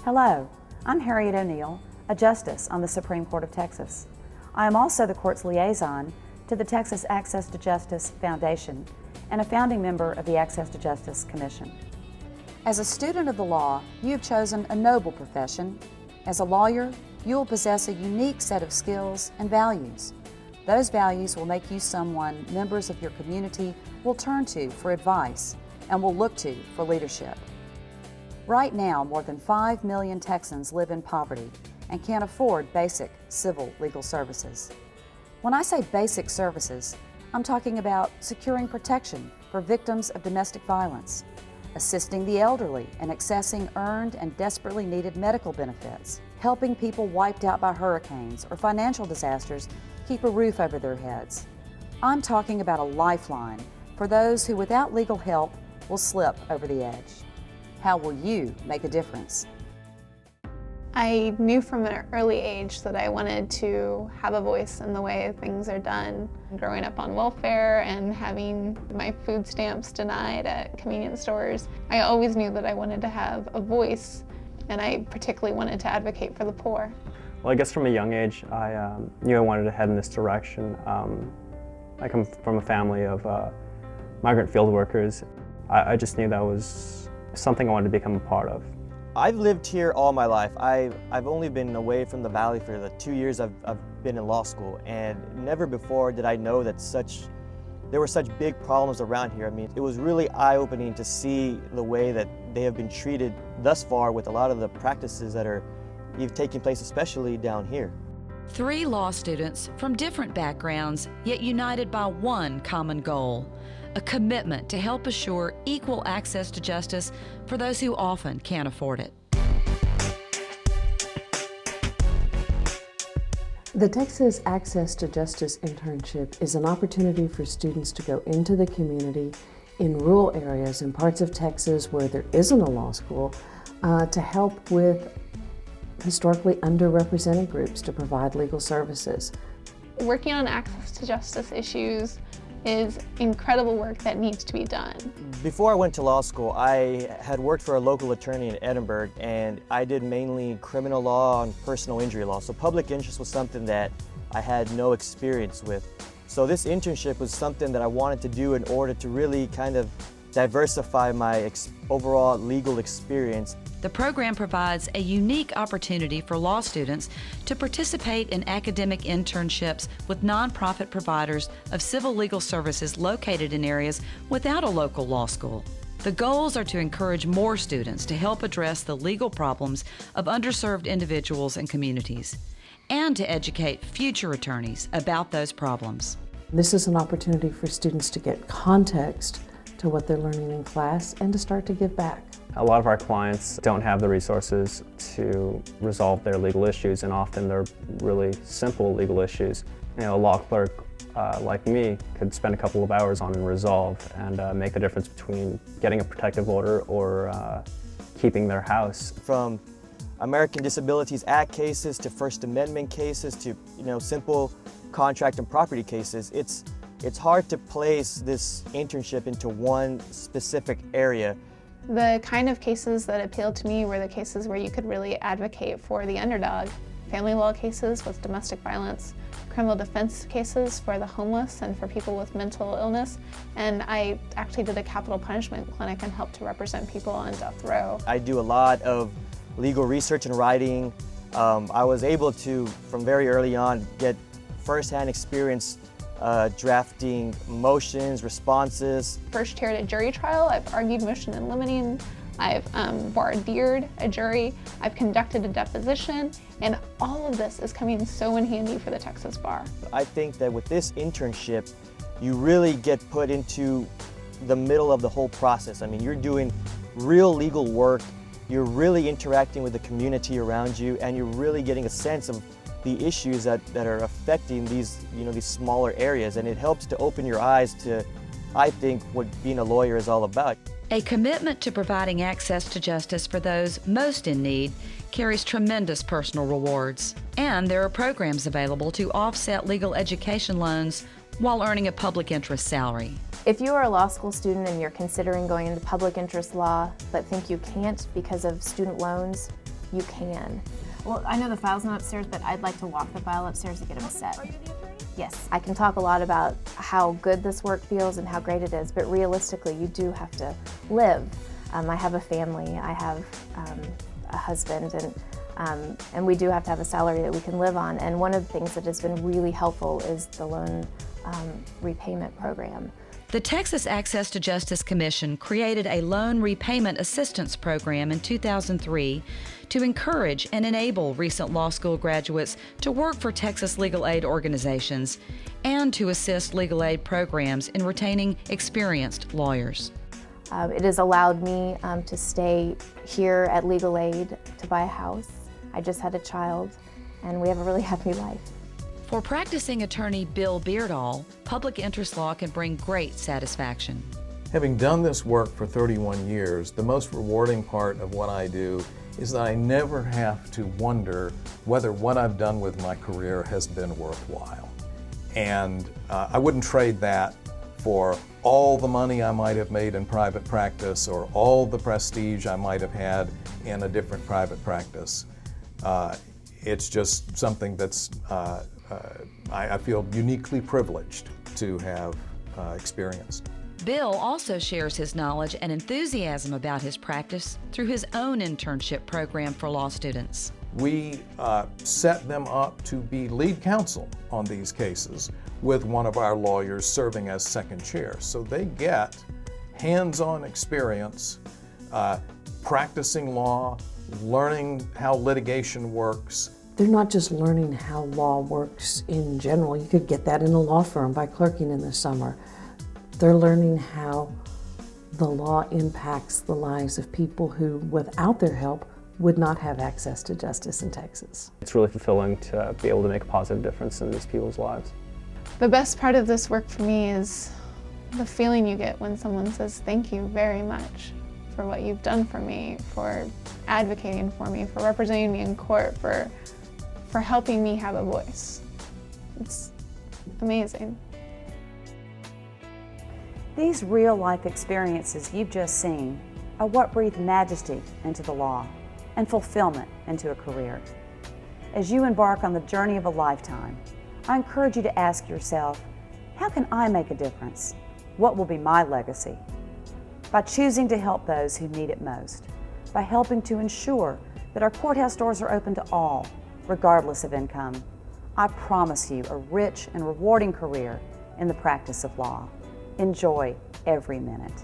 Hello, I'm Harriet O'Neill, a Justice on the Supreme Court of Texas. I am also the Court's liaison to the Texas Access to Justice Foundation and a founding member of the Access to Justice Commission. As a student of the law, you have chosen a noble profession. As a lawyer, you will possess a unique set of skills and values. Those values will make you someone members of your community will turn to for advice and will look to for leadership. Right now, more than 5 million Texans live in poverty and can't afford basic civil legal services. When I say basic services, I'm talking about securing protection for victims of domestic violence, assisting the elderly in accessing earned and desperately needed medical benefits, helping people wiped out by hurricanes or financial disasters keep a roof over their heads. I'm talking about a lifeline for those who without legal help will slip over the edge. How will you make a difference? I knew from an early age that I wanted to have a voice in the way things are done. Growing up on welfare and having my food stamps denied at convenience stores, I always knew that I wanted to have a voice, and I particularly wanted to advocate for the poor. Well, I guess from a young age, I knew I wanted to head in this direction. I come from a family of migrant field workers. I just knew that was something I wanted to become a part of. I've lived here all my life. I've only been away from the Valley for the 2 years I've been in law school, and never before did I know that there were such big problems around here. I mean, it was really eye-opening to see the way that they have been treated thus far with a lot of the practices that are taking place, especially down here. 3 law students from different backgrounds, yet united by one common goal: a commitment to help assure equal access to justice for those who often can't afford it. The Texas Access to Justice internship is an opportunity for students to go into the community in rural areas in parts of Texas where there isn't a law school to help with historically underrepresented groups to provide legal services. Working on access to justice issues is incredible work that needs to be done. Before I went to law school, I had worked for a local attorney in Edinburgh, and I did mainly criminal law and personal injury law. So public interest was something that I had no experience with. So this internship was something that I wanted to do in order to really kind of diversify my overall legal experience. The program provides a unique opportunity for law students to participate in academic internships with nonprofit providers of civil legal services located in areas without a local law school. The goals are to encourage more students to help address the legal problems of underserved individuals and communities, and to educate future attorneys about those problems. This is an opportunity for students to get context to what they're learning in class and to start to give back. A lot of our clients don't have the resources to resolve their legal issues, and often they're really simple legal issues. You know, a law clerk like me could spend a couple of hours on and resolve and make the difference between getting a protective order or keeping their house. From American Disabilities Act cases to First Amendment cases to simple contract and property cases, it's hard to place this internship into one specific area. The kind of cases that appealed to me were the cases where you could really advocate for the underdog. Family law cases with domestic violence, criminal defense cases for the homeless and for people with mental illness, and I actually did a capital punishment clinic and helped to represent people on death row. I do a lot of legal research and writing. I was able to, from very early on, get firsthand experience drafting motions, responses. First chaired a jury trial, I've argued motion in limine, I've voir dired a jury, I've conducted a deposition, and all of this is coming so in handy for the Texas Bar. I think that with this internship, you really get put into the middle of the whole process. I mean, you're doing real legal work, you're really interacting with the community around you, and you're really getting a sense of the issues that are affecting these smaller areas, and it helps to open your eyes to, I think, what being a lawyer is all about. A commitment to providing access to justice for those most in need carries tremendous personal rewards. And there are programs available to offset legal education loans while earning a public interest salary. If you are a law school student and you're considering going into public interest law but think you can't because of student loans, you can. Well, I know the file's not upstairs, but I'd like to walk the file upstairs to get them set. Yes, I can talk a lot about how good this work feels and how great it is, but realistically, you do have to live. I have a family, I have a husband, and we do have to have a salary that we can live on. And one of the things that has been really helpful is the loan repayment program. The Texas Access to Justice Commission created a loan repayment assistance program in 2003 to encourage and enable recent law school graduates to work for Texas legal aid organizations and to assist legal aid programs in retaining experienced lawyers. It has allowed me to stay here at Legal Aid, to buy a house. I just had a child, and we have a really happy life. For practicing attorney Bill Beardall, public interest law can bring great satisfaction. Having done this work for 31 years, the most rewarding part of what I do is that I never have to wonder whether what I've done with my career has been worthwhile. And I wouldn't trade that for all the money I might have made in private practice or all the prestige I might have had in a different private practice. It's just something that's I feel uniquely privileged to have experienced. Bill also shares his knowledge and enthusiasm about his practice through his own internship program for law students. We set them up to be lead counsel on these cases with one of our lawyers serving as second chair. So they get hands-on experience practicing law, learning how litigation works. They're not just learning how law works in general. You could get that in a law firm by clerking in the summer. They're learning how the law impacts the lives of people who, without their help, would not have access to justice in Texas. It's really fulfilling to be able to make a positive difference in these people's lives. The best part of this work for me is the feeling you get when someone says thank you very much for what you've done for me, for advocating for me, for representing me in court, for helping me have a voice. It's amazing. These real-life experiences you've just seen are what breathe majesty into the law and fulfillment into a career. As you embark on the journey of a lifetime, I encourage you to ask yourself, how can I make a difference? What will be my legacy? By choosing to help those who need it most, by helping to ensure that our courthouse doors are open to all, regardless of income, I promise you a rich and rewarding career in the practice of law. Enjoy every minute.